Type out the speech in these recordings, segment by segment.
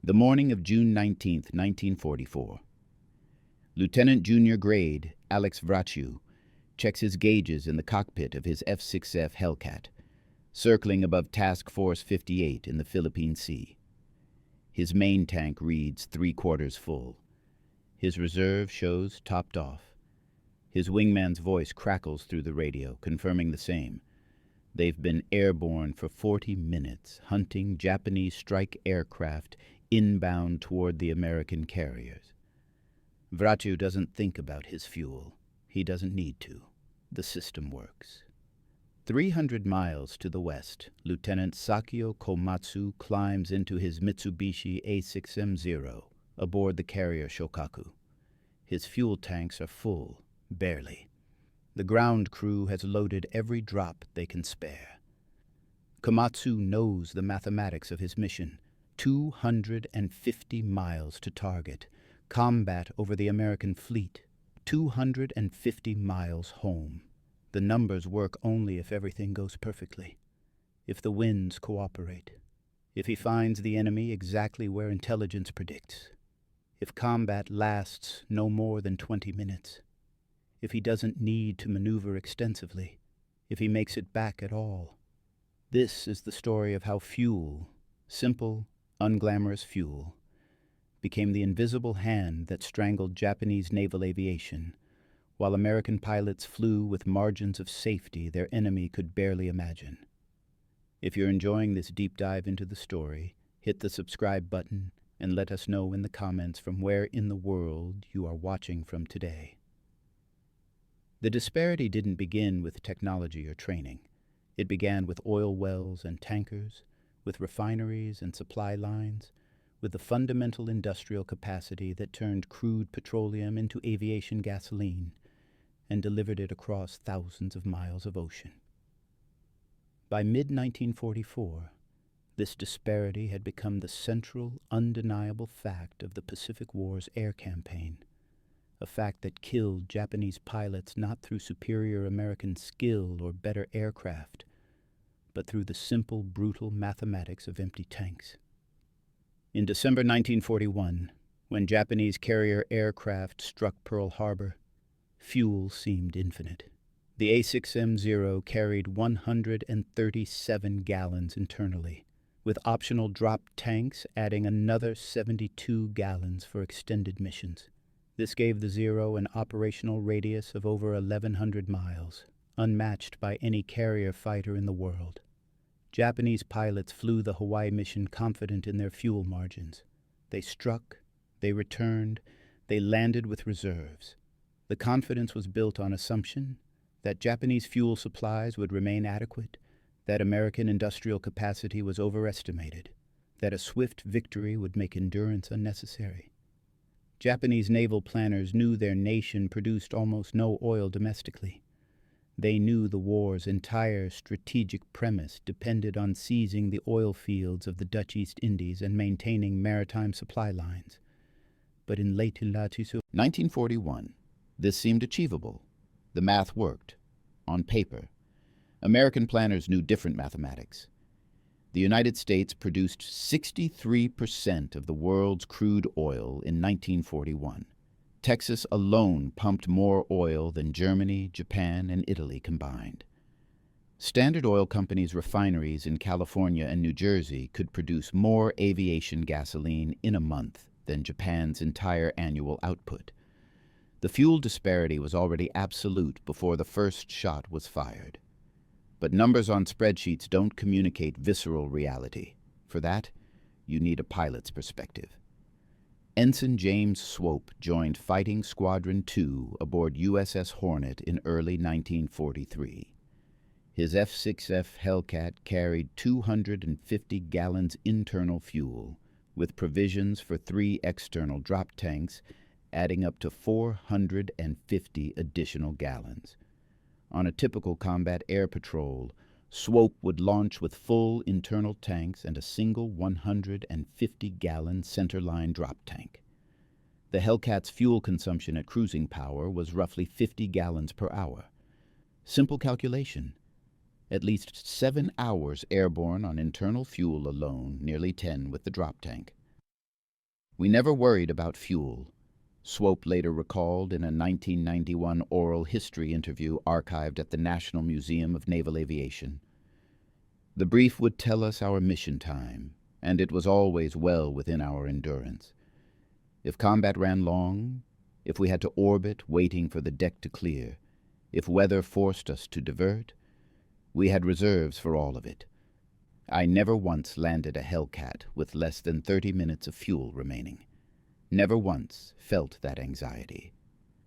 The morning of June 19, 1944. Lieutenant Junior Grade Alex Vraciu checks his gauges in the cockpit of his F6F Hellcat, circling above Task Force 58 in the Philippine Sea. His main tank reads 3/4 full. His reserve shows topped off. His wingman's voice crackles through the radio, confirming the same. They've been airborne for 40 minutes, hunting Japanese strike aircraft inbound toward the American carriers. Vraciu doesn't think about his fuel. He doesn't need to. The system works. 300 miles to the west, Lieutenant Sakio Komatsu climbs into his Mitsubishi A6M0 aboard the carrier Shokaku. His fuel tanks are full, barely. The ground crew has loaded every drop they can spare. Komatsu knows the mathematics of his mission. 250 miles to target, combat over the American fleet, 250 miles home. The numbers work only if everything goes perfectly, if the winds cooperate, if he finds the enemy exactly where intelligence predicts, if combat lasts no more than 20 minutes, if he doesn't need to maneuver extensively, if he makes it back at all. This is the story of how fuel, simple, unglamorous fuel, became the invisible hand that strangled Japanese naval aviation, while American pilots flew with margins of safety their enemy could barely imagine. If you're enjoying this deep dive into the story, hit the subscribe button and let us know in the comments from where in the world you are watching from today. The disparity didn't begin with technology or training. It began with oil wells and tankers, with refineries and supply lines, with the fundamental industrial capacity that turned crude petroleum into aviation gasoline and delivered it across thousands of miles of ocean. By mid-1944, this disparity had become the central, undeniable fact of the Pacific War's air campaign, a fact that killed Japanese pilots not through superior American skill or better aircraft, but through the simple, brutal mathematics of empty tanks. In December 1941, when Japanese carrier aircraft struck Pearl Harbor, fuel seemed infinite. The A6M0 carried 137 gallons internally, with optional drop tanks adding another 72 gallons for extended missions. This gave the Zero an operational radius of over 1,100 miles, unmatched by any carrier fighter in the world. Japanese pilots flew the Hawaii mission confident in their fuel margins. They struck, they returned, they landed with reserves. The confidence was built on assumption that Japanese fuel supplies would remain adequate, that American industrial capacity was overestimated, that a swift victory would make endurance unnecessary. Japanese naval planners knew their nation produced almost no oil domestically. They knew the war's entire strategic premise depended on seizing the oil fields of the Dutch East Indies and maintaining maritime supply lines. But in late 1941, this seemed achievable. The math worked. On paper. American planners knew different mathematics. The United States produced 63% of the world's crude oil in 1941. Texas alone pumped more oil than Germany, Japan, and Italy combined. Standard Oil Company's refineries in California and New Jersey could produce more aviation gasoline in a month than Japan's entire annual output. The fuel disparity was already absolute before the first shot was fired. But numbers on spreadsheets don't communicate visceral reality. For that, you need a pilot's perspective. Ensign James Swope joined Fighting Squadron 2 aboard USS Hornet in early 1943. His F6F Hellcat carried 250 gallons internal fuel, with provisions for 3 external drop tanks, adding up to 450 additional gallons. On a typical combat air patrol, Swope would launch with full internal tanks and a single 150-gallon centerline drop tank. The Hellcat's fuel consumption at cruising power was roughly 50 gallons per hour. Simple calculation. At least 7 hours airborne on internal fuel alone, nearly 10 with the drop tank. We never worried about fuel, Swope later recalled in a 1991 oral history interview archived at the National Museum of Naval Aviation. The brief would tell us our mission time, and it was always well within our endurance. If combat ran long, if we had to orbit waiting for the deck to clear, if weather forced us to divert, we had reserves for all of it. I never once landed a Hellcat with less than 30 minutes of fuel remaining. Never once felt that anxiety.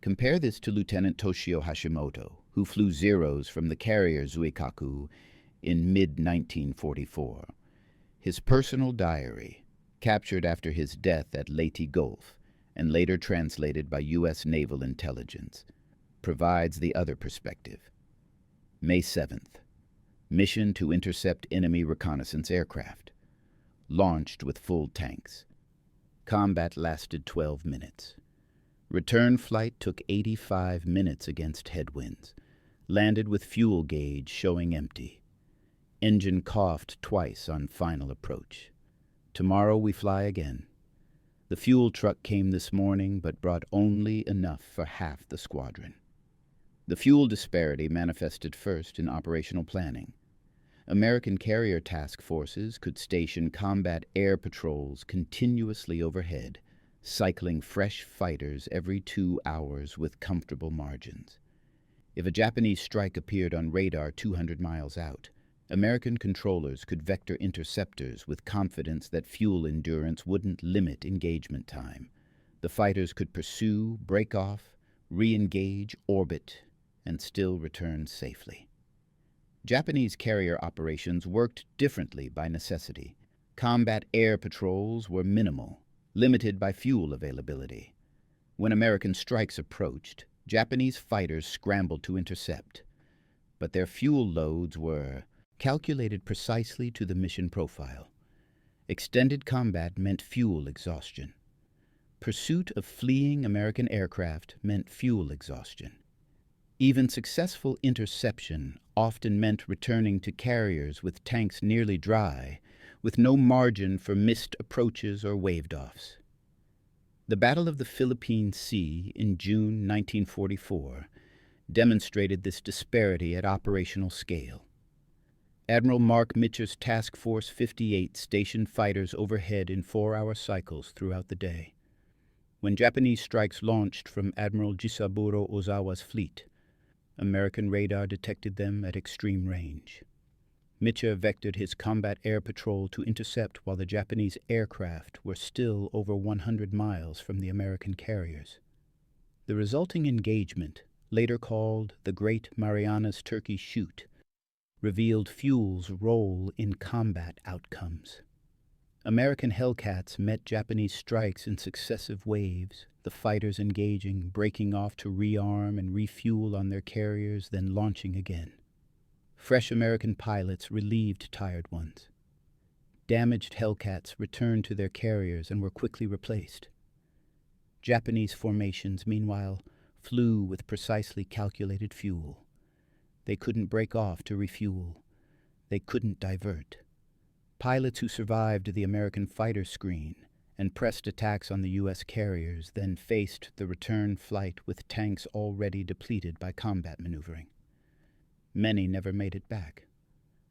Compare this to Lieutenant Toshio Hashimoto, who flew Zeros from the carrier Zuikaku in mid-1944. His personal diary, captured after his death at Leyte Gulf and later translated by U.S. Naval Intelligence, provides the other perspective. May 7th. Mission to intercept enemy reconnaissance aircraft. Launched with full tanks. Combat lasted 12 minutes. Return flight took 85 minutes against headwinds. Landed with fuel gauge showing empty. Engine coughed twice on final approach. Tomorrow we fly again. The fuel truck came this morning but brought only enough for half the squadron. The fuel disparity manifested first in operational planning. American carrier task forces could station combat air patrols continuously overhead, cycling fresh fighters every 2 hours with comfortable margins. If a Japanese strike appeared on radar 200 miles out, American controllers could vector interceptors with confidence that fuel endurance wouldn't limit engagement time. The fighters could pursue, break off, re-engage, orbit, and still return safely. Japanese carrier operations worked differently by necessity. Combat air patrols were minimal, limited by fuel availability. When American strikes approached, Japanese fighters scrambled to intercept. But their fuel loads were calculated precisely to the mission profile. Extended combat meant fuel exhaustion. Pursuit of fleeing American aircraft meant fuel exhaustion. Even successful interception often meant returning to carriers with tanks nearly dry, with no margin for missed approaches or waved-offs. The Battle of the Philippine Sea in June 1944 demonstrated this disparity at operational scale. Admiral Mark Mitcher's Task Force 58 stationed fighters overhead in 4-hour cycles throughout the day. When Japanese strikes launched from Admiral Jisaburo Ozawa's fleet, American radar detected them at extreme range. Mitcher vectored his combat air patrol to intercept while the Japanese aircraft were still over 100 miles from the American carriers. The resulting engagement, later called the Great Marianas Turkey Shoot, revealed fuel's role in combat outcomes. American Hellcats met Japanese strikes in successive waves, the fighters engaging, breaking off to rearm and refuel on their carriers, then launching again. Fresh American pilots relieved tired ones. Damaged Hellcats returned to their carriers and were quickly replaced. Japanese formations, meanwhile, flew with precisely calculated fuel. They couldn't break off to refuel. They couldn't divert. Pilots who survived the American fighter screen and pressed attacks on the U.S. carriers then faced the return flight with tanks already depleted by combat maneuvering. Many never made it back.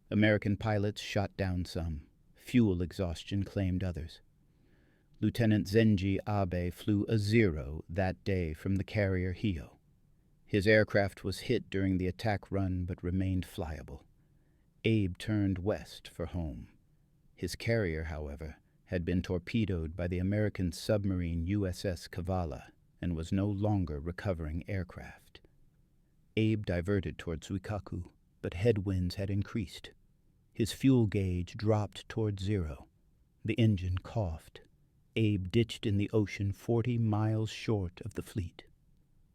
American pilots shot down some. Fuel exhaustion claimed others. Lieutenant Zenji Abe flew a Zero that day from the carrier Hio. His aircraft was hit during the attack run but remained flyable. Abe turned west for home. His carrier, however, had been torpedoed by the American submarine USS Kavala and was no longer recovering aircraft. Abe diverted toward Zuikaku, but headwinds had increased. His fuel gauge dropped toward zero. The engine coughed. Abe ditched in the ocean 40 miles short of the fleet.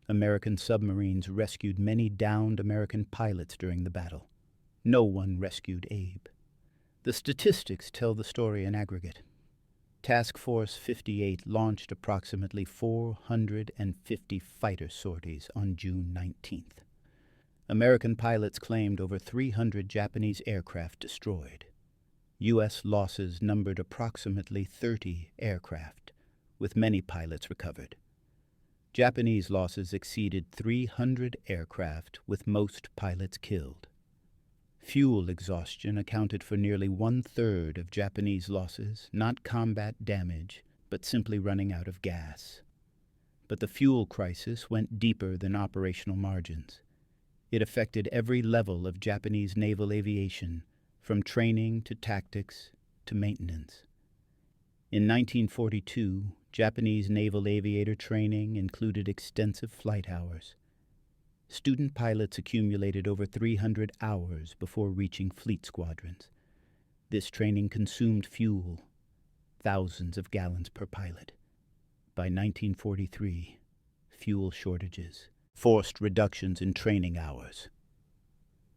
American submarines rescued many downed American pilots during the battle. No one rescued Abe. The statistics tell the story in aggregate. Task Force 58 launched approximately 450 fighter sorties on June 19th. American pilots claimed over 300 Japanese aircraft destroyed. U.S. losses numbered approximately 30 aircraft, with many pilots recovered. Japanese losses exceeded 300 aircraft, with most pilots killed. Fuel exhaustion accounted for nearly one-third of Japanese losses, not combat damage, but simply running out of gas. But the fuel crisis went deeper than operational margins. It affected every level of Japanese naval aviation, from training to tactics to maintenance. In 1942, Japanese naval aviator training included extensive flight hours. Student pilots accumulated over 300 hours before reaching fleet squadrons. This training consumed fuel, thousands of gallons per pilot. By 1943, fuel shortages forced reductions in training hours.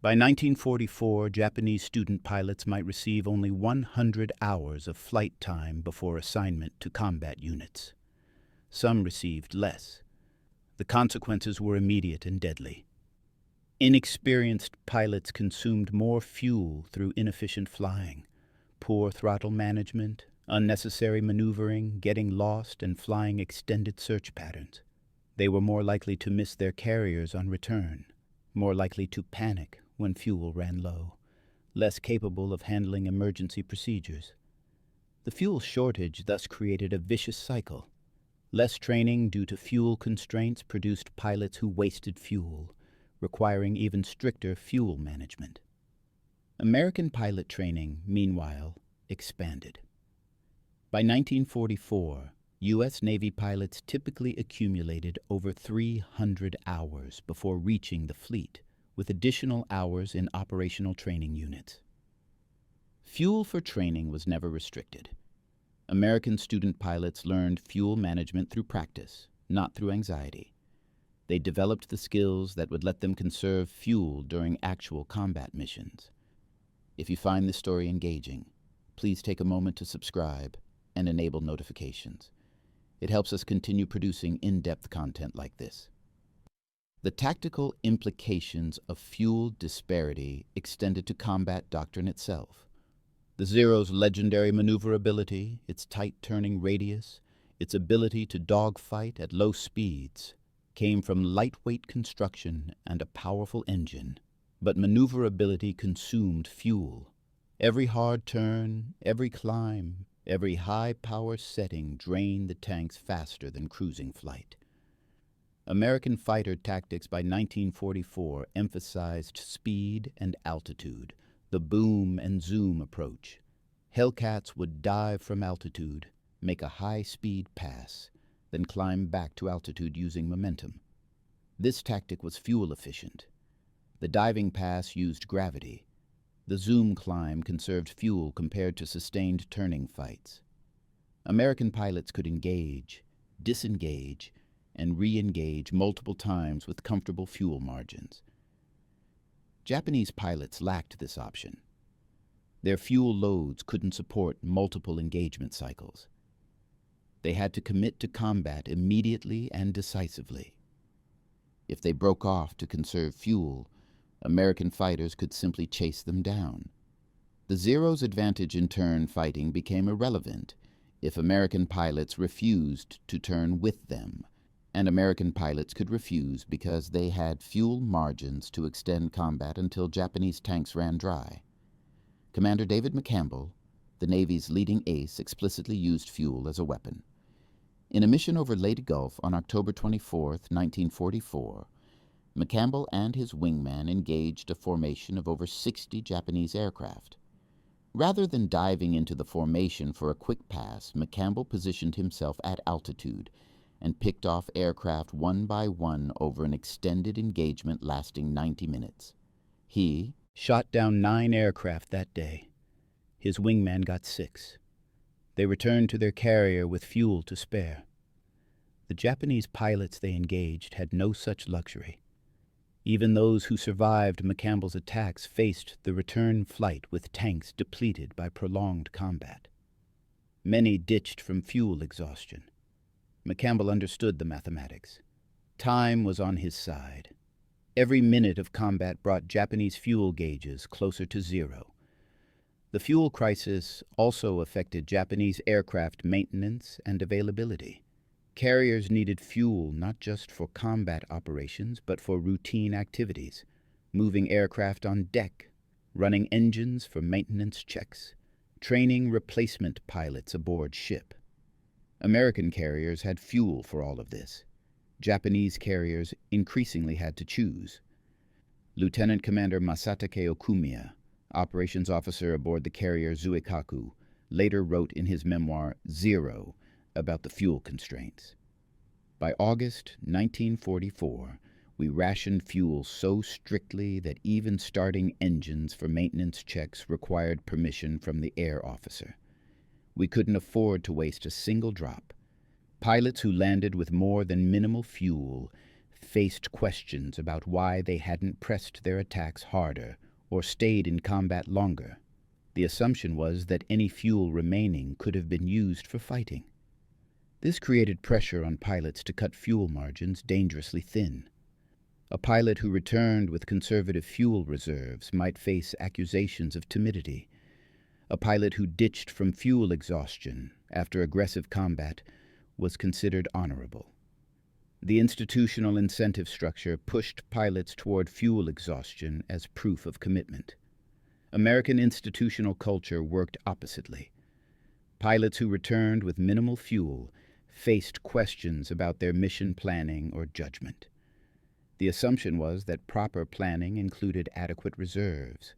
By 1944, Japanese student pilots might receive only 100 hours of flight time before assignment to combat units. Some received less. The consequences were immediate and deadly. Inexperienced pilots consumed more fuel through inefficient flying, poor throttle management, unnecessary maneuvering, getting lost, and flying extended search patterns. They were more likely to miss their carriers on return, more likely to panic when fuel ran low, less capable of handling emergency procedures. The fuel shortage thus created a vicious cycle. Less training due to fuel constraints produced pilots who wasted fuel, requiring even stricter fuel management. American pilot training, meanwhile, expanded. By 1944, U.S. Navy pilots typically accumulated over 300 hours before reaching the fleet, with additional hours in operational training units. Fuel for training was never restricted. American student pilots learned fuel management through practice, not through anxiety. They developed the skills that would let them conserve fuel during actual combat missions. If you find this story engaging, please take a moment to subscribe and enable notifications. It helps us continue producing in-depth content like this. The tactical implications of fuel disparity extended to combat doctrine itself. The Zero's legendary maneuverability, its tight turning radius, its ability to dogfight at low speeds, came from lightweight construction and a powerful engine. But maneuverability consumed fuel. Every hard turn, every climb, every high-power setting drained the tanks faster than cruising flight. American fighter tactics by 1944 emphasized speed and altitude, the boom and zoom approach. Hellcats would dive from altitude, make a high-speed pass, then climb back to altitude using momentum. This tactic was fuel efficient. The diving pass used gravity. The zoom climb conserved fuel compared to sustained turning fights. American pilots could engage, disengage, and re-engage multiple times with comfortable fuel margins. Japanese pilots lacked this option. Their fuel loads couldn't support multiple engagement cycles. They had to commit to combat immediately and decisively. If they broke off to conserve fuel, American fighters could simply chase them down. The Zero's advantage in turn fighting became irrelevant if American pilots refused to turn with them, and American pilots could refuse because they had fuel margins to extend combat until Japanese tanks ran dry. Commander David McCampbell, the Navy's leading ace, explicitly used fuel as a weapon. In a mission over Leyte Gulf on October 24, 1944, McCampbell and his wingman engaged a formation of over 60 Japanese aircraft. Rather than diving into the formation for a quick pass, McCampbell positioned himself at altitude and picked off aircraft one by one over an extended engagement lasting 90 minutes. He shot down 9 aircraft that day. His wingman got 6. They returned to their carrier with fuel to spare. The Japanese pilots they engaged had no such luxury. Even those who survived McCampbell's attacks faced the return flight with tanks depleted by prolonged combat. Many ditched from fuel exhaustion. McCampbell understood the mathematics. Time was on his side. Every minute of combat brought Japanese fuel gauges closer to zero. The fuel crisis also affected Japanese aircraft maintenance and availability. Carriers needed fuel not just for combat operations, but for routine activities, moving aircraft on deck, running engines for maintenance checks, training replacement pilots aboard ship. American carriers had fuel for all of this. Japanese carriers increasingly had to choose. Lieutenant Commander Masatake Okumiya, operations officer aboard the carrier Zuikaku, later wrote in his memoir Zero about the fuel constraints. By August 1944, we rationed fuel so strictly that even starting engines for maintenance checks required permission from the air officer. We couldn't afford to waste a single drop. Pilots who landed with more than minimal fuel faced questions about why they hadn't pressed their attacks harder or stayed in combat longer. The assumption was that any fuel remaining could have been used for fighting. This created pressure on pilots to cut fuel margins dangerously thin. A pilot who returned with conservative fuel reserves might face accusations of timidity. A pilot who ditched from fuel exhaustion after aggressive combat was considered honorable. The institutional incentive structure pushed pilots toward fuel exhaustion as proof of commitment. American institutional culture worked oppositely. Pilots who returned with minimal fuel faced questions about their mission planning or judgment. The assumption was that proper planning included adequate reserves.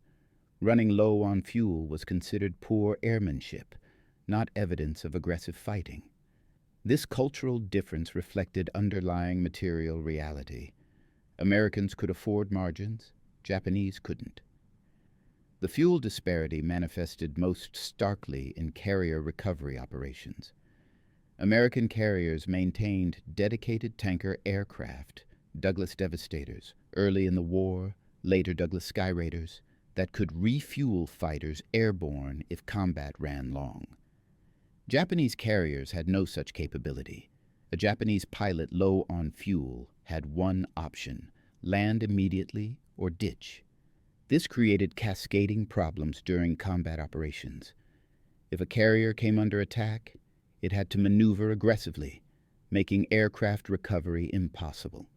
Running low on fuel was considered poor airmanship, not evidence of aggressive fighting. This cultural difference reflected underlying material reality. Americans could afford margins, Japanese couldn't. The fuel disparity manifested most starkly in carrier recovery operations. American carriers maintained dedicated tanker aircraft, Douglas Devastators, early in the war, later Douglas Sky Raiders, that could refuel fighters airborne if combat ran long. Japanese carriers had no such capability. A Japanese pilot low on fuel had one option: land immediately or ditch. This created cascading problems during combat operations. If a carrier came under attack, it had to maneuver aggressively, making aircraft recovery impossible.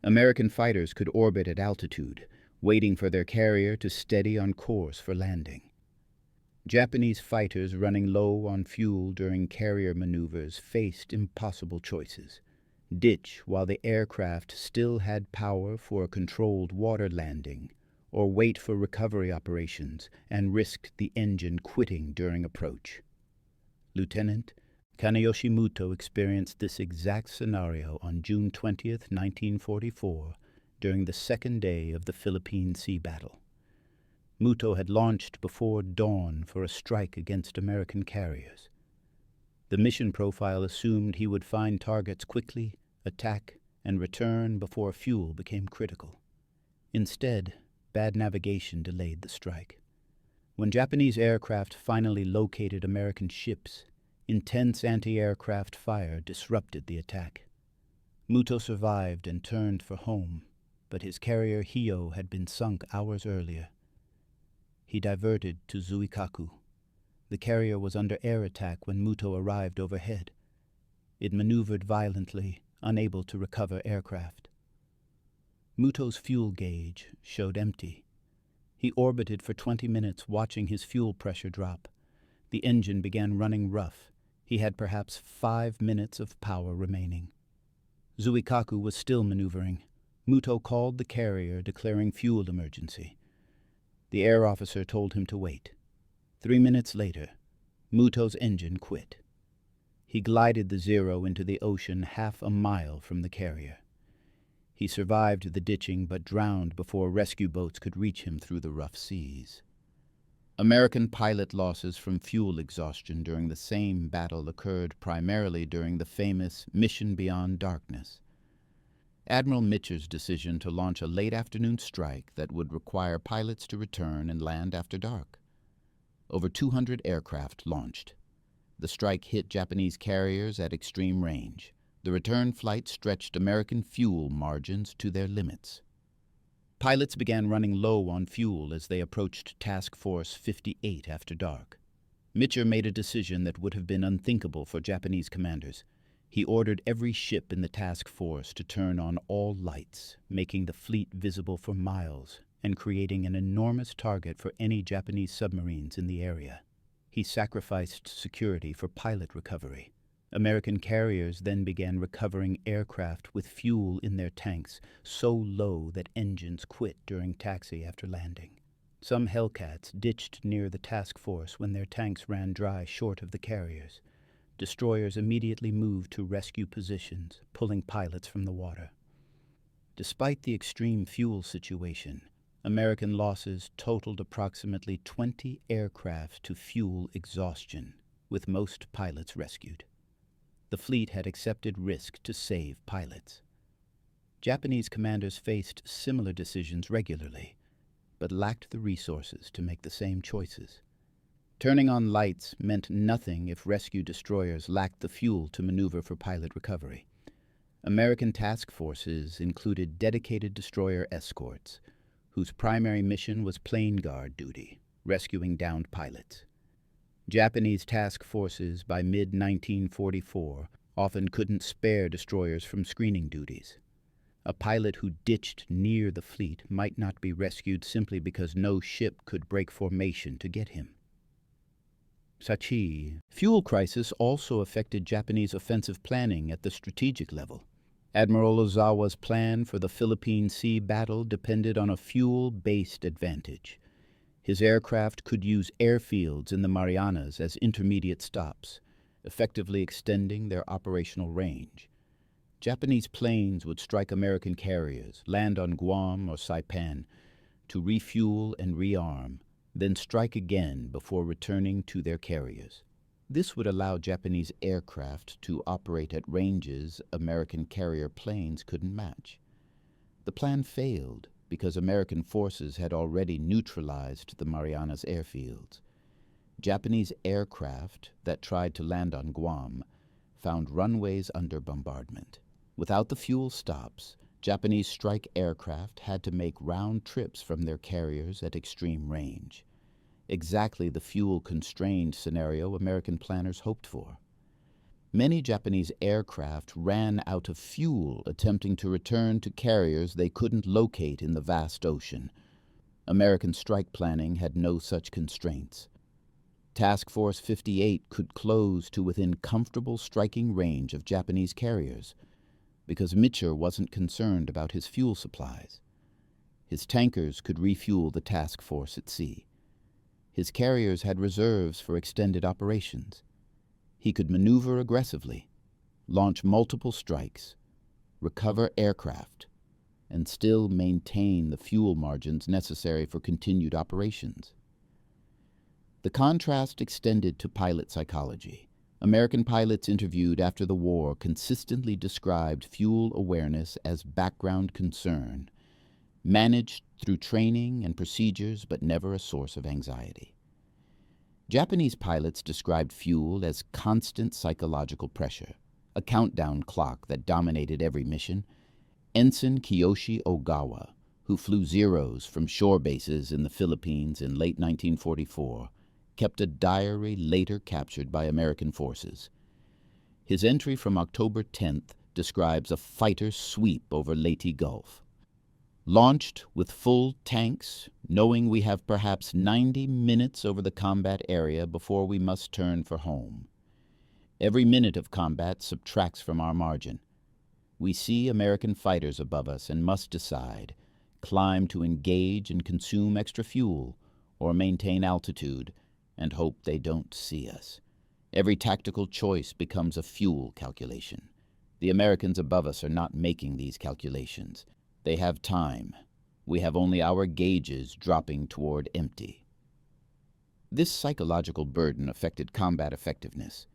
American fighters could orbit at altitude, waiting for their carrier to steady on course for landing. Japanese fighters running low on fuel during carrier maneuvers faced impossible choices: ditch while the aircraft still had power for a controlled water landing, or wait for recovery operations and risk the engine quitting during approach. Lieutenant Kaneyoshi Muto experienced this exact scenario on June 20, 1944, during the second day of the Philippine Sea Battle. Muto had launched before dawn for a strike against American carriers. The mission profile assumed he would find targets quickly, attack, and return before fuel became critical. Instead, bad navigation delayed the strike. When Japanese aircraft finally located American ships, intense anti-aircraft fire disrupted the attack. Muto survived and turned for home, but his carrier Hio had been sunk hours earlier. He diverted to Zuikaku. The carrier was under air attack when Muto arrived overhead. It maneuvered violently, unable to recover aircraft. Muto's fuel gauge showed empty. He orbited for 20 minutes, watching his fuel pressure drop. The engine began running rough. He had perhaps 5 minutes of power remaining. Zuikaku was still maneuvering. Muto called the carrier, declaring fuel emergency. The air officer told him to wait. 3 minutes later, Muto's engine quit. He glided the Zero into the ocean half a mile from the carrier. He survived the ditching but drowned before rescue boats could reach him through the rough seas. American pilot losses from fuel exhaustion during the same battle occurred primarily during the famous Mission Beyond Darkness. Admiral Mitcher's decision to launch a late afternoon strike that would require pilots to return and land after dark. Over 200 aircraft launched. The strike hit Japanese carriers at extreme range. The return flight stretched American fuel margins to their limits. Pilots began running low on fuel as they approached Task Force 58 after dark. Mitcher made a decision that would have been unthinkable for Japanese commanders. He ordered every ship in the task force to turn on all lights, making the fleet visible for miles and creating an enormous target for any Japanese submarines in the area. He sacrificed security for pilot recovery. American carriers then began recovering aircraft with fuel in their tanks so low that engines quit during taxi after landing. Some Hellcats ditched near the task force when their tanks ran dry short of the carriers. Destroyers immediately moved to rescue positions, pulling pilots from the water. Despite the extreme fuel situation, American losses totaled approximately 20 aircraft to fuel exhaustion, with most pilots rescued. The fleet had accepted risk to save pilots. Japanese commanders faced similar decisions regularly, but lacked the resources to make the same choices. Turning on lights meant nothing if rescue destroyers lacked the fuel to maneuver for pilot recovery. American task forces included dedicated destroyer escorts, whose primary mission was plane guard duty, rescuing downed pilots. Japanese task forces by mid-1944 often couldn't spare destroyers from screening duties. A pilot who ditched near the fleet might not be rescued simply because no ship could break formation to get him. Sachi. Fuel crisis also affected Japanese offensive planning at the strategic level. Admiral Ozawa's plan for the Philippine Sea battle depended on a fuel-based advantage. His aircraft could use airfields in the Marianas as intermediate stops, effectively extending their operational range. Japanese planes would strike American carriers, land on Guam or Saipan, to refuel and rearm, then strike again before returning to their carriers. This would allow Japanese aircraft to operate at ranges American carrier planes couldn't match. The plan failed because American forces had already neutralized the Marianas airfields. Japanese aircraft that tried to land on Guam found runways under bombardment. Without the fuel stops, Japanese strike aircraft had to make round trips from their carriers at extreme range. Exactly the fuel-constrained scenario American planners hoped for. Many Japanese aircraft ran out of fuel attempting to return to carriers they couldn't locate in the vast ocean. American strike planning had no such constraints. Task Force 58 could close to within comfortable striking range of Japanese carriers because Mitcher wasn't concerned about his fuel supplies. His tankers could refuel the task force at sea. His carriers had reserves for extended operations. He could maneuver aggressively, launch multiple strikes, recover aircraft, and still maintain the fuel margins necessary for continued operations. The contrast extended to pilot psychology. American pilots interviewed after the war consistently described fuel awareness as background concern, managed through training and procedures but never a source of anxiety. Japanese pilots described fuel as constant psychological pressure, a countdown clock that dominated every mission. Ensign Kiyoshi Ogawa, who flew Zeros from shore bases in the Philippines in late 1944, kept a diary later captured by American forces. His entry from October 10th describes a fighter sweep over Leyte Gulf. Launched with full tanks, knowing we have perhaps 90 minutes over the combat area before we must turn for home. Every minute of combat subtracts from our margin. We see American fighters above us and must decide, climb to engage and consume extra fuel, or maintain altitude and hope they don't see us. Every tactical choice becomes a fuel calculation. The Americans above us are not making these calculations. They have time. We have only our gauges dropping toward empty. This psychological burden affected combat effectiveness.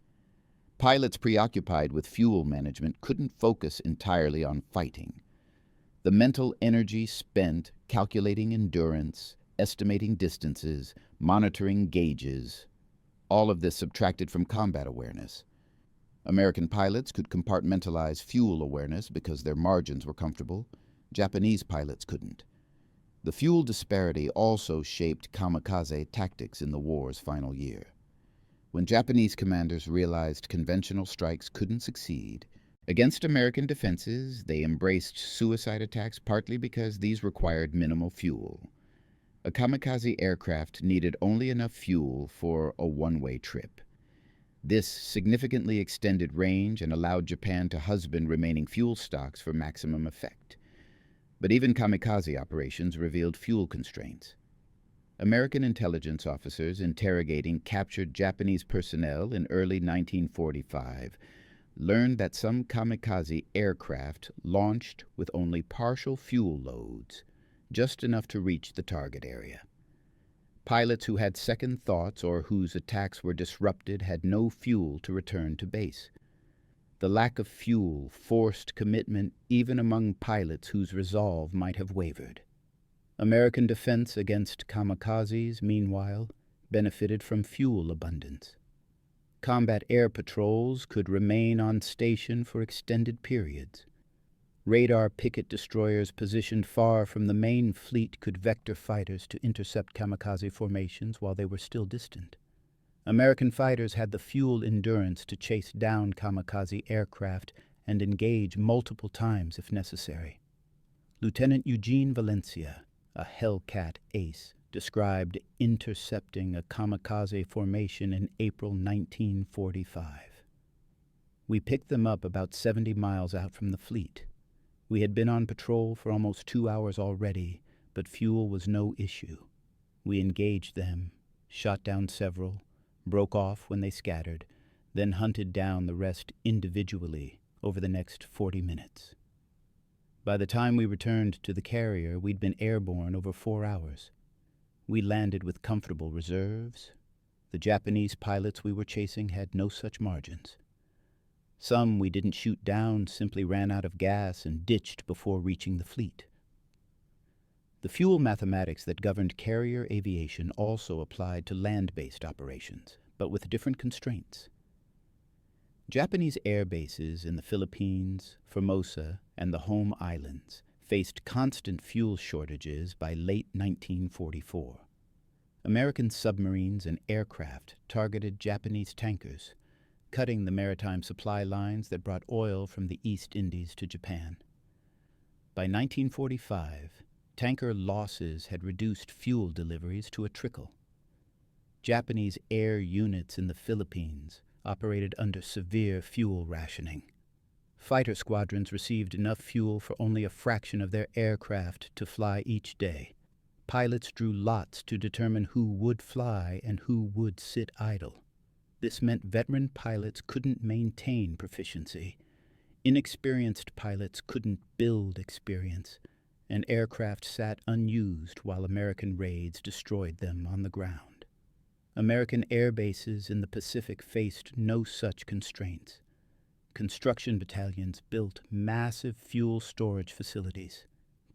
Pilots preoccupied with fuel management couldn't focus entirely on fighting. The mental energy spent calculating endurance, estimating distances, monitoring gauges, all of this subtracted from combat awareness. American pilots could compartmentalize fuel awareness because their margins were comfortable. Japanese pilots couldn't. The fuel disparity also shaped kamikaze tactics in the war's final year. When Japanese commanders realized conventional strikes couldn't succeed against American defenses, they embraced suicide attacks partly because these required minimal fuel. A kamikaze aircraft needed only enough fuel for a one-way trip. This significantly extended range and allowed Japan to husband remaining fuel stocks for maximum effect. But even kamikaze operations revealed fuel constraints. American intelligence officers interrogating captured Japanese personnel in early 1945 learned that some kamikaze aircraft launched with only partial fuel loads, just enough to reach the target area. Pilots who had second thoughts or whose attacks were disrupted had no fuel to return to base. The lack of fuel forced commitment even among pilots whose resolve might have wavered. American defense against kamikazes, meanwhile, benefited from fuel abundance. Combat air patrols could remain on station for extended periods. Radar picket destroyers positioned far from the main fleet could vector fighters to intercept kamikaze formations while they were still distant. American fighters had the fuel endurance to chase down kamikaze aircraft and engage multiple times if necessary. Lieutenant Eugene Valencia, a Hellcat ace, described intercepting a kamikaze formation in April 1945. We picked them up about 70 miles out from the fleet. We had been on patrol for almost 2 hours already, but fuel was no issue. We engaged them, shot down several, broke off when they scattered, then hunted down the rest individually over the next 40 minutes. By the time we returned to the carrier, we'd been airborne over 4 hours. We landed with comfortable reserves. The Japanese pilots we were chasing had no such margins. Some we didn't shoot down simply ran out of gas and ditched before reaching the fleet. The fuel mathematics that governed carrier aviation also applied to land-based operations, but with different constraints. Japanese air bases in the Philippines, Formosa, and the home islands faced constant fuel shortages by late 1944. American submarines and aircraft targeted Japanese tankers, cutting the maritime supply lines that brought oil from the East Indies to Japan. By 1945, tanker losses had reduced fuel deliveries to a trickle. Japanese air units in the Philippines operated under severe fuel rationing. Fighter squadrons received enough fuel for only a fraction of their aircraft to fly each day. Pilots drew lots to determine who would fly and who would sit idle. This meant veteran pilots couldn't maintain proficiency. Inexperienced pilots couldn't build experience, and aircraft sat unused while American raids destroyed them on the ground. American air bases in the Pacific faced no such constraints. Construction battalions built massive fuel storage facilities.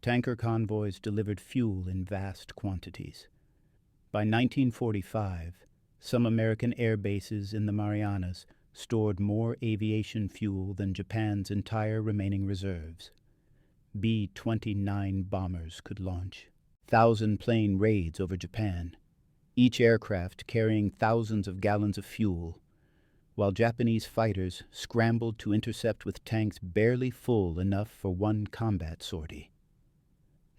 Tanker convoys delivered fuel in vast quantities. By 1945, some American air bases in the Marianas stored more aviation fuel than Japan's entire remaining reserves. B-29 bombers could launch 1,000-plane raids over Japan, each aircraft carrying thousands of gallons of fuel, while Japanese fighters scrambled to intercept with tanks barely full enough for one combat sortie.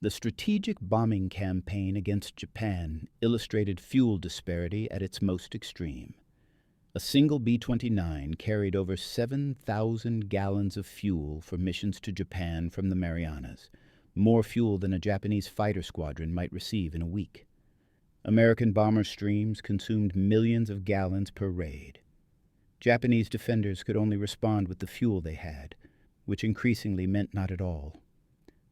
The strategic bombing campaign against Japan illustrated fuel disparity at its most extreme. A single B-29 carried over 7,000 gallons of fuel for missions to Japan from the Marianas, more fuel than a Japanese fighter squadron might receive in a week. American bomber streams consumed millions of gallons per raid. Japanese defenders could only respond with the fuel they had, which increasingly meant not at all.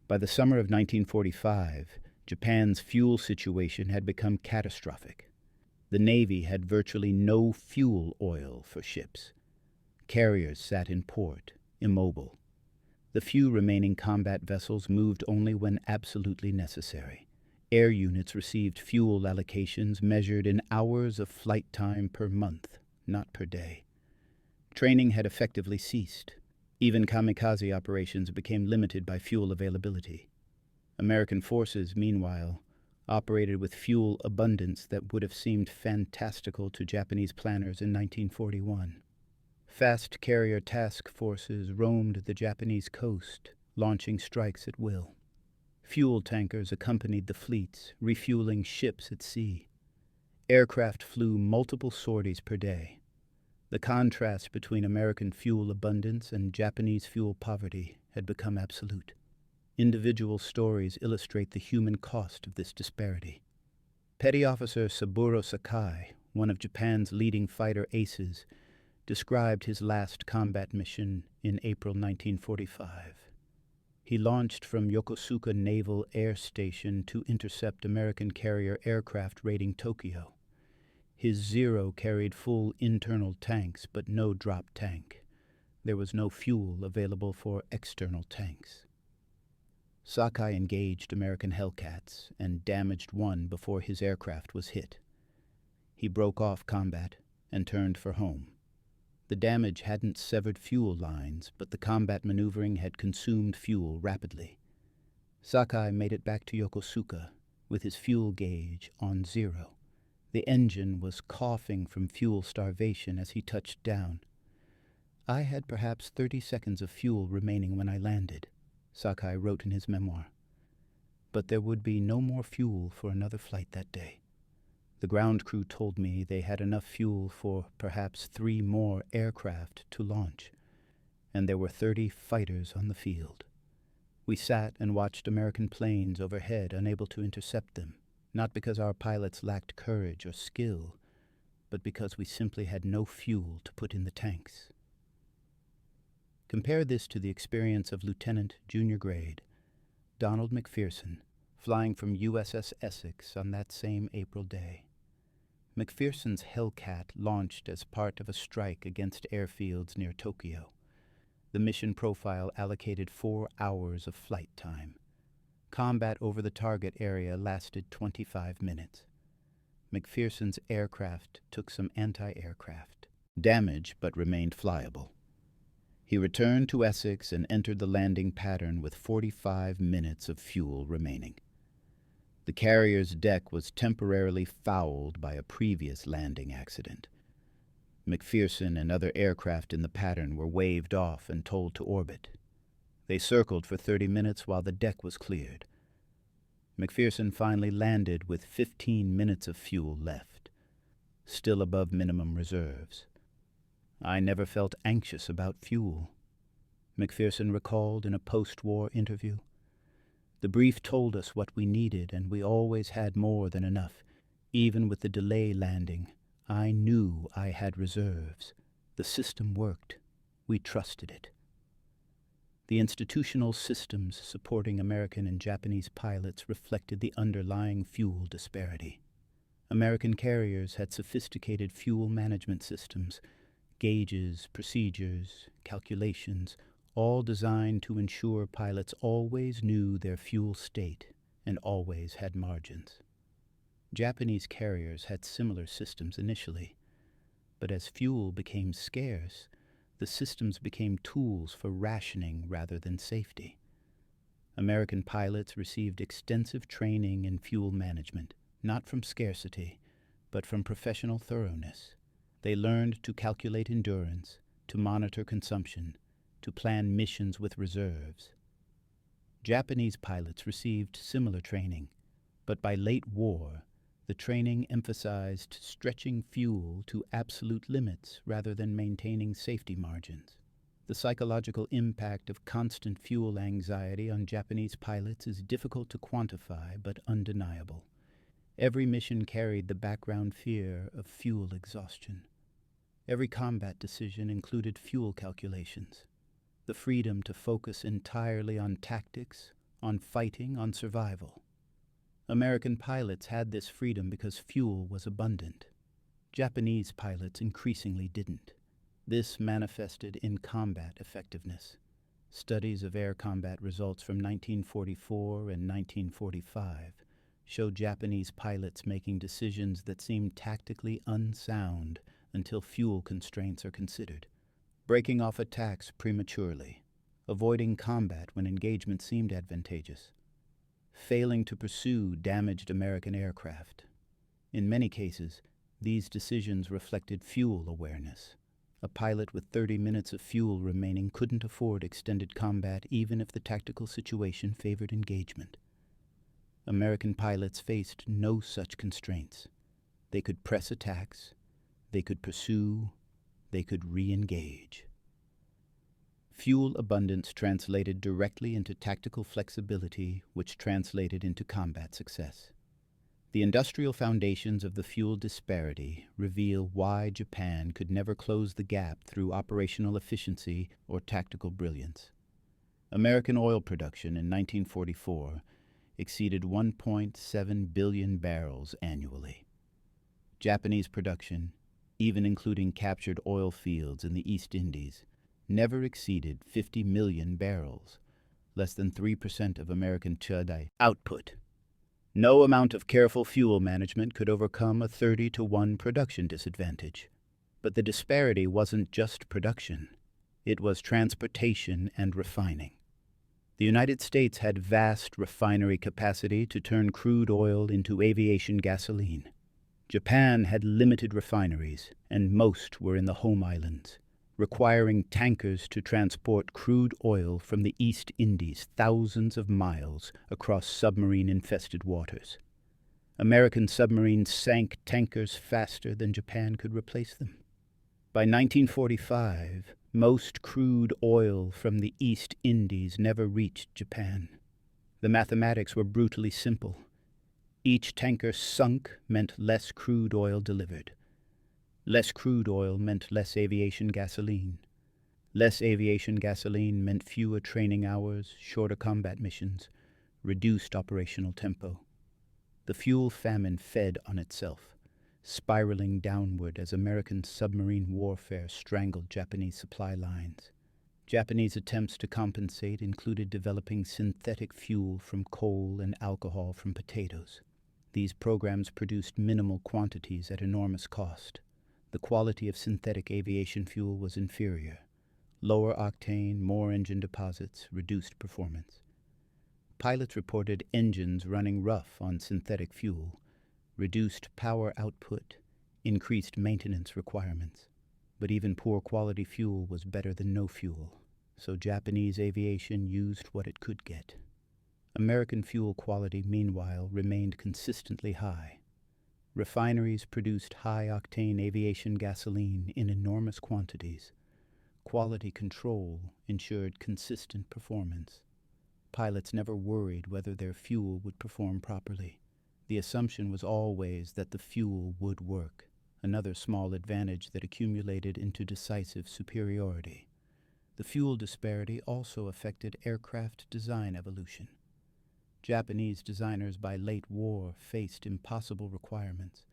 By the summer of 1945, Japan's fuel situation had become catastrophic. The Navy had virtually no fuel oil for ships. Carriers sat in port, immobile. The few remaining combat vessels moved only when absolutely necessary. Air units received fuel allocations measured in hours of flight time per month, not per day. Training had effectively ceased. Even kamikaze operations became limited by fuel availability. American forces, meanwhile, operated with fuel abundance that would have seemed fantastical to Japanese planners in 1941. Fast carrier task forces roamed the Japanese coast, launching strikes at will. Fuel tankers accompanied the fleets, refueling ships at sea. Aircraft flew multiple sorties per day. The contrast between American fuel abundance and Japanese fuel poverty had become absolute. Individual stories illustrate the human cost of this disparity. Petty Officer Saburo Sakai, one of Japan's leading fighter aces, described his last combat mission in April 1945. He launched from Yokosuka Naval Air Station to intercept American carrier aircraft raiding Tokyo. His Zero carried full internal tanks, but no drop tank. There was no fuel available for external tanks. Sakai engaged American Hellcats and damaged one before his aircraft was hit. He broke off combat and turned for home. The damage hadn't severed fuel lines, but the combat maneuvering had consumed fuel rapidly. Sakai made it back to Yokosuka with his fuel gauge on 0. The engine was coughing from fuel starvation as he touched down. "I had perhaps 30 seconds of fuel remaining when I landed," Sakai wrote in his memoir. But there would be no more fuel for another flight that day. The ground crew told me they had enough fuel for perhaps 3 more aircraft to launch, and there were 30 fighters on the field. We sat and watched American planes overhead, unable to intercept them, not because our pilots lacked courage or skill, but because we simply had no fuel to put in the tanks. Compare this to the experience of Lieutenant Junior Grade Donald McPherson, flying from USS Essex on that same April day. McPherson's Hellcat launched as part of a strike against airfields near Tokyo. The mission profile allocated 4 hours of flight time. Combat over the target area lasted 25 minutes. McPherson's aircraft took some anti-aircraft damage but remained flyable. He returned to Essex and entered the landing pattern with 45 minutes of fuel remaining. The carrier's deck was temporarily fouled by a previous landing accident. McPherson and other aircraft in the pattern were waved off and told to orbit. They circled for 30 minutes while the deck was cleared. McPherson finally landed with 15 minutes of fuel left, still above minimum reserves. "I never felt anxious about fuel," McPherson recalled in a post-war interview. "The brief told us what we needed, and we always had more than enough. Even with the delay landing, I knew I had reserves. The system worked. We trusted it." The institutional systems supporting American and Japanese pilots reflected the underlying fuel disparity. American carriers had sophisticated fuel management systems, gauges, procedures, calculations, all designed to ensure pilots always knew their fuel state and always had margins. Japanese carriers had similar systems initially, but as fuel became scarce, the systems became tools for rationing rather than safety. American pilots received extensive training in fuel management, not from scarcity, but from professional thoroughness. They learned to calculate endurance, to monitor consumption, to plan missions with reserves. Japanese pilots received similar training, but by late war, the training emphasized stretching fuel to absolute limits rather than maintaining safety margins. The psychological impact of constant fuel anxiety on Japanese pilots is difficult to quantify but undeniable. Every mission carried the background fear of fuel exhaustion. Every combat decision included fuel calculations. The freedom to focus entirely on tactics, on fighting, on survival. American pilots had this freedom because fuel was abundant. Japanese pilots increasingly didn't. This manifested in combat effectiveness. Studies of air combat results from 1944 and 1945 showed Japanese pilots making decisions that seemed tactically unsound until fuel constraints are considered. Breaking off attacks prematurely, avoiding combat when engagement seemed advantageous, failing to pursue damaged American aircraft. In many cases, these decisions reflected fuel awareness. A pilot with 30 minutes of fuel remaining couldn't afford extended combat even if the tactical situation favored engagement. American pilots faced no such constraints. They could press attacks, they could pursue, they could re-engage. Fuel abundance translated directly into tactical flexibility, which translated into combat success. The industrial foundations of the fuel disparity reveal why Japan could never close the gap through operational efficiency or tactical brilliance. American oil production in 1944 exceeded 1.7 billion barrels annually. Japanese production, even including captured oil fields in the East Indies, never exceeded 50 million barrels, less than 3% of American Chudai output. No amount of careful fuel management could overcome a 30-to-1 production disadvantage. But the disparity wasn't just production. It was transportation and refining. The United States had vast refinery capacity to turn crude oil into aviation gasoline. Japan had limited refineries, and most were in the home islands, requiring tankers to transport crude oil from the East Indies thousands of miles across submarine-infested waters. American submarines sank tankers faster than Japan could replace them. By 1945, most crude oil from the East Indies never reached Japan. The mathematics were brutally simple. Each tanker sunk meant less crude oil delivered. Less crude oil meant less aviation gasoline. Less aviation gasoline meant fewer training hours, shorter combat missions, reduced operational tempo. The fuel famine fed on itself, spiraling downward as American submarine warfare strangled Japanese supply lines. Japanese attempts to compensate included developing synthetic fuel from coal and alcohol from potatoes. These programs produced minimal quantities at enormous cost. The quality of synthetic aviation fuel was inferior. Lower octane, more engine deposits, reduced performance. Pilots reported engines running rough on synthetic fuel, reduced power output, increased maintenance requirements. But even poor quality fuel was better than no fuel, so Japanese aviation used what it could get. American fuel quality, meanwhile, remained consistently high. Refineries produced high-octane aviation gasoline in enormous quantities. Quality control ensured consistent performance. Pilots never worried whether their fuel would perform properly. The assumption was always that the fuel would work, another small advantage that accumulated into decisive superiority. The fuel disparity also affected aircraft design evolution. Japanese designers by late war faced impossible requirements: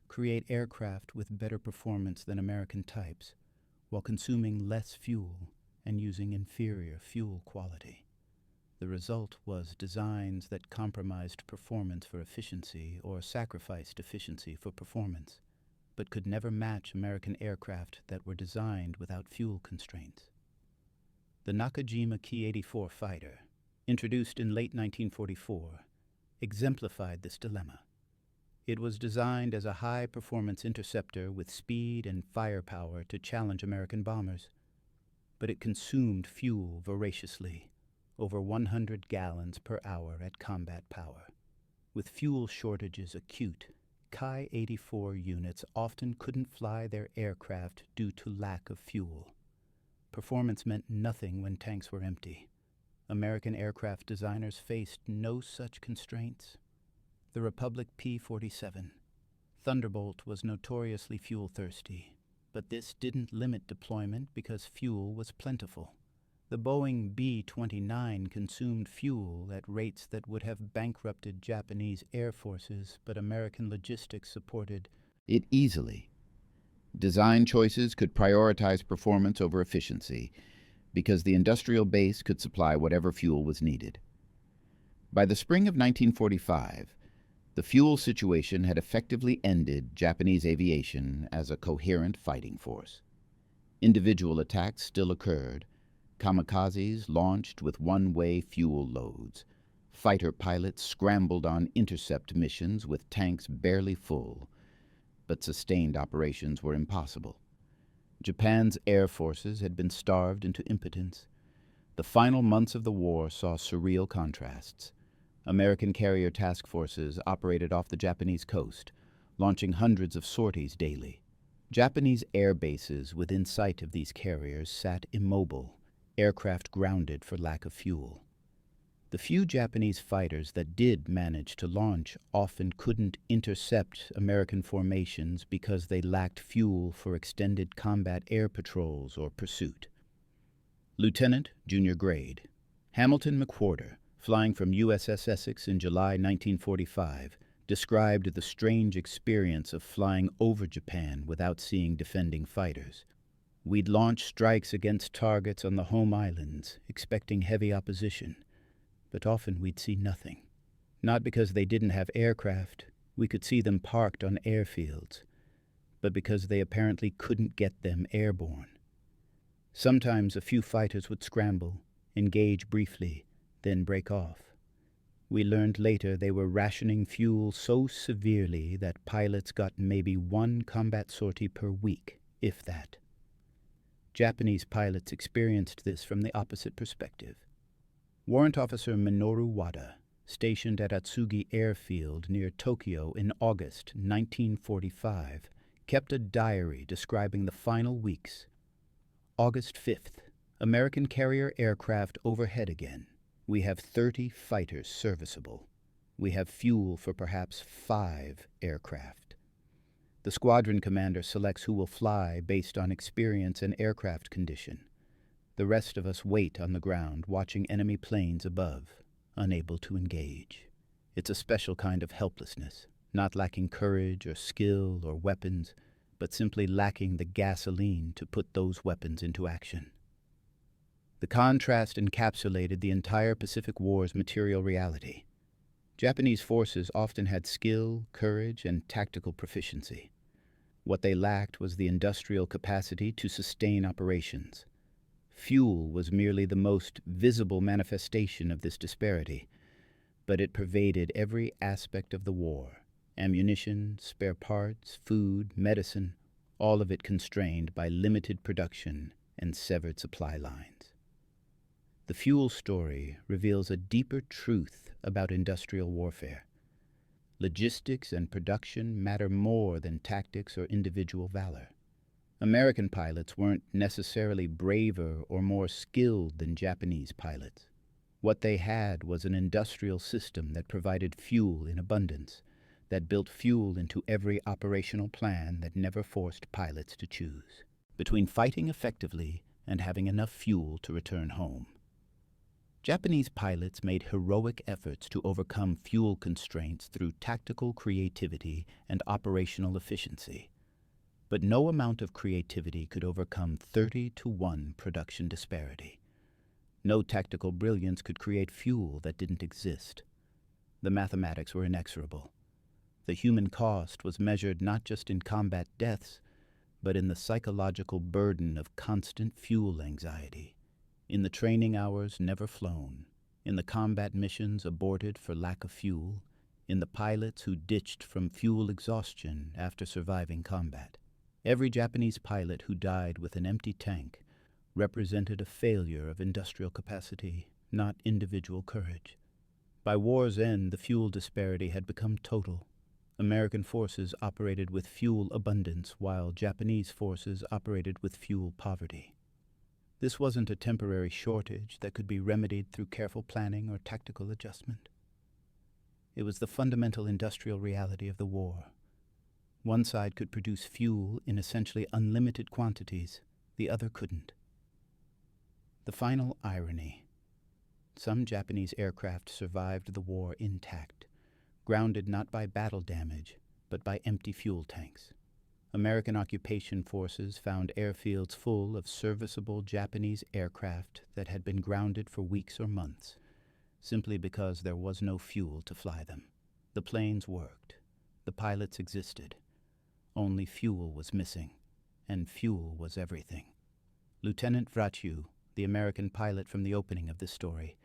create aircraft with better performance than American types, while consuming less fuel and using inferior fuel quality. The result was designs that compromised performance for efficiency or sacrificed efficiency for performance, but could never match American aircraft that were designed without fuel constraints. The Nakajima Ki-84 fighter, introduced in late 1944, exemplified this dilemma. It was designed as a high-performance interceptor with speed and firepower to challenge American bombers, but it consumed fuel voraciously, over 100 gallons per hour at combat power. With fuel shortages acute, Ki-84 units often couldn't fly their aircraft due to lack of fuel. Performance meant nothing when tanks were empty. American aircraft designers faced no such constraints. The Republic P-47. Thunderbolt was notoriously fuel-thirsty, but this didn't limit deployment because fuel was plentiful. The Boeing B-29 consumed fuel at rates that would have bankrupted Japanese air forces, but American logistics supported it easily. Design choices could prioritize performance over efficiency, because the industrial base could supply whatever fuel was needed. By the spring of 1945, the fuel situation had effectively ended Japanese aviation as a coherent fighting force. Individual attacks still occurred, kamikazes launched with one-way fuel loads, Fighter pilots scrambled on intercept missions with tanks barely full, but sustained operations were impossible. Japan's air forces had been starved into impotence. The final months of the war saw surreal contrasts. American carrier task forces operated off the Japanese coast, launching hundreds of sorties daily. Japanese air bases within sight of these carriers sat immobile, aircraft grounded for lack of fuel. The few Japanese fighters that did manage to launch often couldn't intercept American formations because they lacked fuel for extended combat air patrols or pursuit. Lieutenant, junior grade. Hamilton McWhorter, flying from USS Essex in July 1945, described the strange experience of flying over Japan without seeing defending fighters. We'd launch strikes against targets on the home islands, expecting heavy opposition, but often we'd see nothing. Not because they didn't have aircraft, we could see them parked on airfields, but because they apparently couldn't get them airborne. Sometimes a few fighters would scramble, engage briefly, then break off. We learned later they were rationing fuel so severely that pilots got maybe one combat sortie per week, if that. Japanese pilots experienced this from the opposite perspective. Warrant Officer Minoru Wada, stationed at Atsugi Airfield near Tokyo in August 1945, kept a diary describing the final weeks. August 5th, American carrier aircraft overhead again. We have 30 fighters serviceable. We have fuel for perhaps 5 aircraft. The squadron commander selects who will fly based on experience and aircraft condition. The rest of us wait on the ground, watching enemy planes above, unable to engage. It's a special kind of helplessness, not lacking courage or skill or weapons, but simply lacking the gasoline to put those weapons into action. The contrast encapsulated the entire Pacific War's material reality. Japanese forces often had skill, courage, and tactical proficiency. What they lacked was the industrial capacity to sustain operations. Fuel was merely the most visible manifestation of this disparity, but it pervaded every aspect of the war. Ammunition, spare parts, food, medicine, all of it constrained by limited production and severed supply lines. The fuel story reveals a deeper truth about industrial warfare. Logistics and production matter more than tactics or individual valor. American pilots weren't necessarily braver or more skilled than Japanese pilots. What they had was an industrial system that provided fuel in abundance, that built fuel into every operational plan that never forced pilots to choose between fighting effectively and having enough fuel to return home. Japanese pilots made heroic efforts to overcome fuel constraints through tactical creativity and operational efficiency. But no amount of creativity could overcome 30-to-1 production disparity. No tactical brilliance could create fuel that didn't exist. The mathematics were inexorable. The human cost was measured not just in combat deaths, but in the psychological burden of constant fuel anxiety, in the training hours never flown, in the combat missions aborted for lack of fuel, in the pilots who ditched from fuel exhaustion after surviving combat. Every Japanese pilot who died with an empty tank represented a failure of industrial capacity, not individual courage. By war's end, the fuel disparity had become total. American forces operated with fuel abundance, while Japanese forces operated with fuel poverty. This wasn't a temporary shortage that could be remedied through careful planning or tactical adjustment. It was the fundamental industrial reality of the war. One side could produce fuel in essentially unlimited quantities, the other couldn't. The final irony. Some Japanese aircraft survived the war intact, grounded not by battle damage, but by empty fuel tanks. American occupation forces found airfields full of serviceable Japanese aircraft that had been grounded for weeks or months, simply because there was no fuel to fly them. The planes worked. The pilots existed. Only fuel was missing, and fuel was everything. Lieutenant Vrachyu, the American pilot from the opening of this story,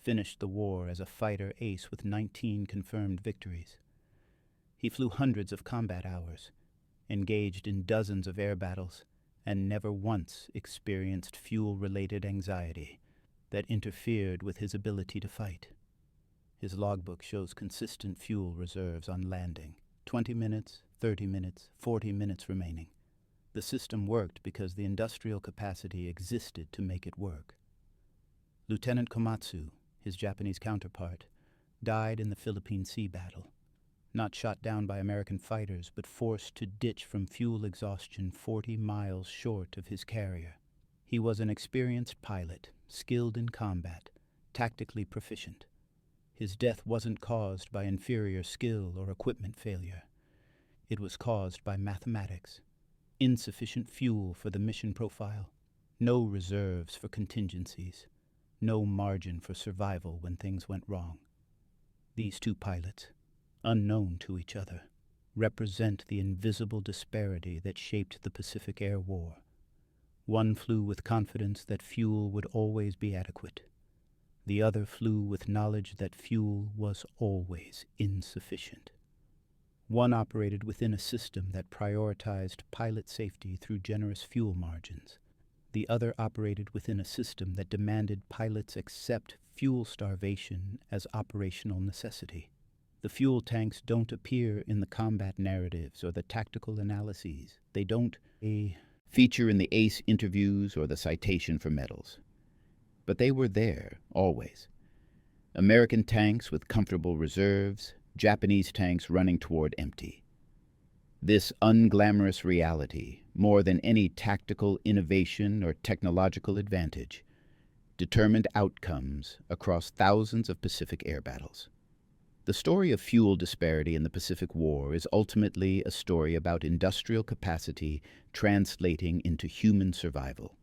finished the war as a fighter ace with 19 confirmed victories. He flew hundreds of combat hours, engaged in dozens of air battles, and never once experienced fuel-related anxiety that interfered with his ability to fight. His logbook shows consistent fuel reserves on landing, 20 minutes, 30 minutes, 40 minutes remaining. The system worked because the industrial capacity existed to make it work. Lieutenant Komatsu, his Japanese counterpart, died in the Philippine Sea battle, not shot down by American fighters, but forced to ditch from fuel exhaustion 40 miles short of his carrier. He was an experienced pilot, skilled in combat, tactically proficient. His death wasn't caused by inferior skill or equipment failure. It was caused by mathematics. Insufficient fuel for the mission profile, no reserves for contingencies, no margin for survival when things went wrong. These two pilots, unknown to each other, represent the invisible disparity that shaped the Pacific Air War. One flew with confidence that fuel would always be adequate. The other flew with knowledge that fuel was always insufficient. One operated within a system that prioritized pilot safety through generous fuel margins. The other operated within a system that demanded pilots accept fuel starvation as operational necessity. The fuel tanks don't appear in the combat narratives or the tactical analyses. They don't feature in the ace interviews or the citation for medals. But they were there, always. American tanks with comfortable reserves, Japanese tanks running toward empty. This unglamorous reality, more than any tactical innovation or technological advantage, determined outcomes across thousands of Pacific air battles. The story of fuel disparity in the Pacific War is ultimately a story about industrial capacity translating into human survival.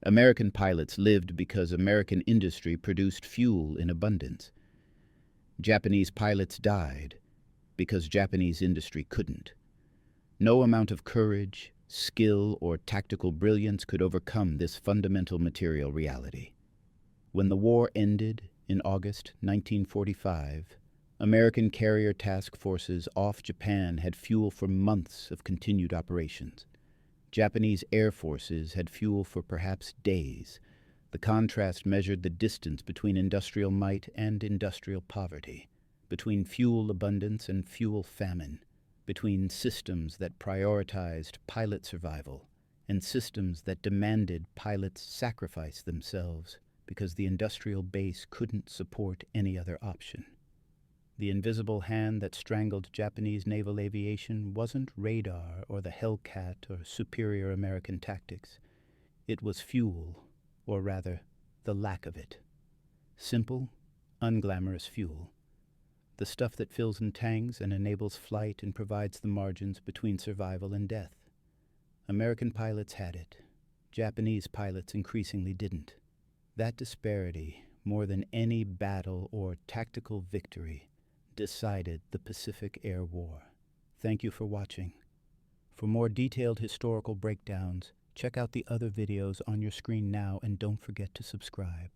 American pilots lived because American industry produced fuel in abundance. Japanese pilots died because Japanese industry couldn't. No amount of courage, skill, or tactical brilliance could overcome this fundamental material reality. When the war ended in August 1945, American carrier task forces off Japan had fuel for months of continued operations. Japanese air forces had fuel for perhaps days. The contrast measured the distance between industrial might and industrial poverty, between fuel abundance and fuel famine, between systems that prioritized pilot survival and systems that demanded pilots sacrifice themselves because the industrial base couldn't support any other option. The invisible hand that strangled Japanese naval aviation wasn't radar or the Hellcat or superior American tactics. It was fuel, or rather, the lack of it. Simple, unglamorous fuel. The stuff that fills in tanks and enables flight and provides the margins between survival and death. American pilots had it. Japanese pilots increasingly didn't. That disparity, more than any battle or tactical victory, decided the Pacific Air War. Thank you for watching. For more detailed historical breakdowns, check out the other videos on your screen now and don't forget to subscribe.